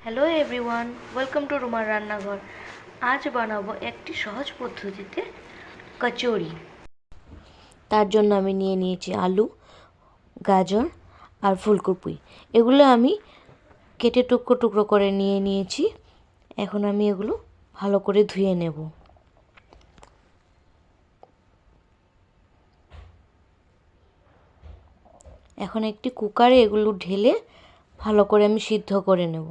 Hello everyone, welcome to রুমার রান্নাঘর। আজ বানাবো একটি সহজ পদ্ধতিতে কচুরি। তার জন্য আমি নিয়ে নিয়েছি আলু, গাজর আর ফুলকপি। এগুলো আমি কেটে টুকরো টুকরো করে নিয়ে নিয়েছি। এখন আমি এগুলো ভালো করে ধুয়ে নেব। এখন একটি কুকারে এগুলো ঢেলে ভালো করে আমি সিদ্ধ করে নেব।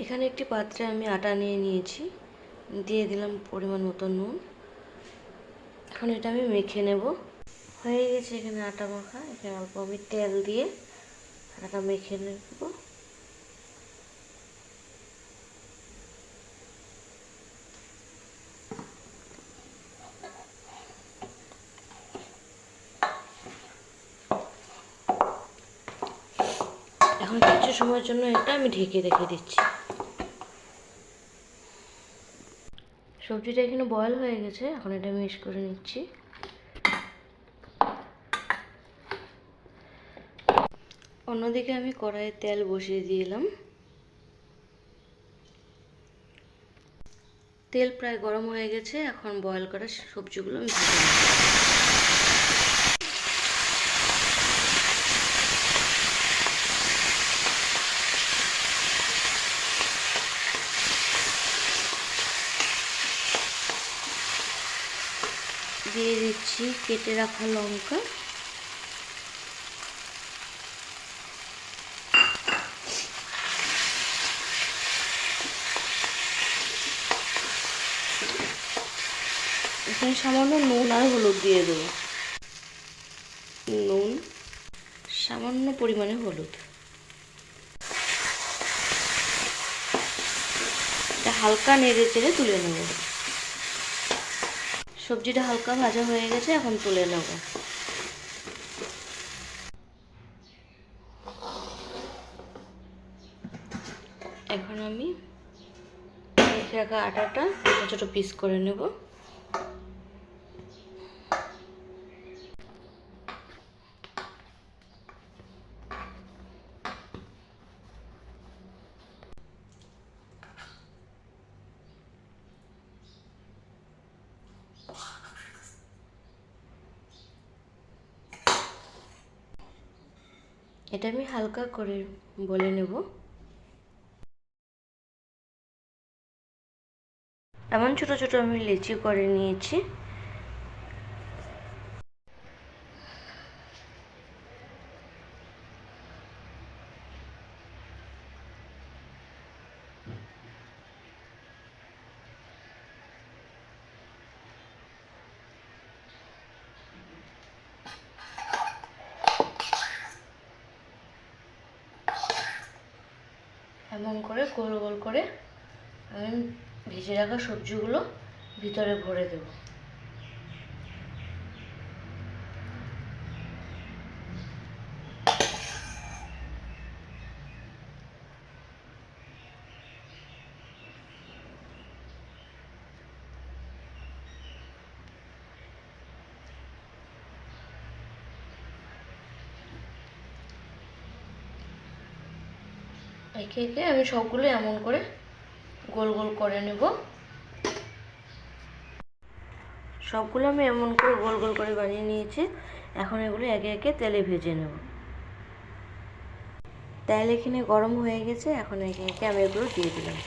এখানে একটি পাত্রে আমি আটা নিয়ে নিয়েছি, দিয়ে দিলাম পরিমাণ মতো নুন। এখন এটা আমি মেখে নেব। হয়ে গেছে এখানে আটা মাখা। এখানে অল্প আমি তেল দিয়ে আটাটা মেখে নেব। এখন কিছু সময়ের জন্য এটা আমি ঢেকে রেখে দিচ্ছি। সবজিটা এখানে বয়েল হয়ে গেছে, এখন এটা মিক্স করে নিচ্ছি। অন্যদিকে আমি কড়াইয়ে তেল বসিয়ে দিলাম। তেল প্রায় গরম হয়ে গেছে, এখন বয়েল করা সবজিগুলো আমি ভেজে নেব। দিয়ে দিচ্ছি কেটে রাখা লঙ্কা, এখানে সামান্য নুন আর হলুদ দিয়ে দেবো। নুন, সামান্য পরিমাণে হলুদ। এটা হালকা নেড়ে চেড়ে তুলে নেব। সবজিটা হালকা ভাজা হয়ে গেছে, এখন তুলে নেব। এখন আমি মেখে রাখা আটাটা ছোটো ছোটো পিস করে নেব। এটা আমি হালকা করে বলে নেব। এমন ছোট ছোট আমি লেচি করে নিয়েছি। এমন করে গোল গোল করে আমি ভেজে রাখা সবজিগুলো ভিতরে ভরে দেব। একে একে আমি সবগুলো এমন করে গোল গোল করে নেব। সবগুলো আমি এমন করে গোল গোল করে বানিয়ে নিয়েছি। এখন এগুলো একে একে তেলে ভেজে নেব। তেল এখানে গরম হয়ে গেছে, এখন একে একে আমি এগুলো দিয়ে দিলাম।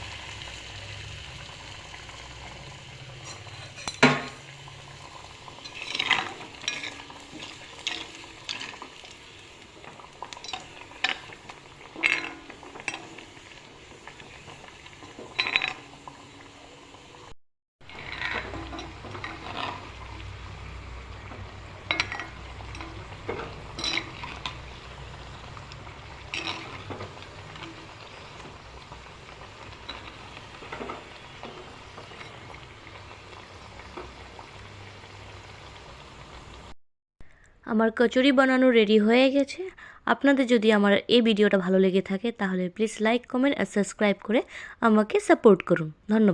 আমার কচুরি বানানো রেডি হয়ে গেছে। আপনাদের যদি আমার এই ভিডিওটা ভালো লেগে থাকে তাহলে প্লিজ লাইক, কমেন্ট আর সাবস্ক্রাইব করে আমাকে সাপোর্ট করুন। ধন্যবাদ।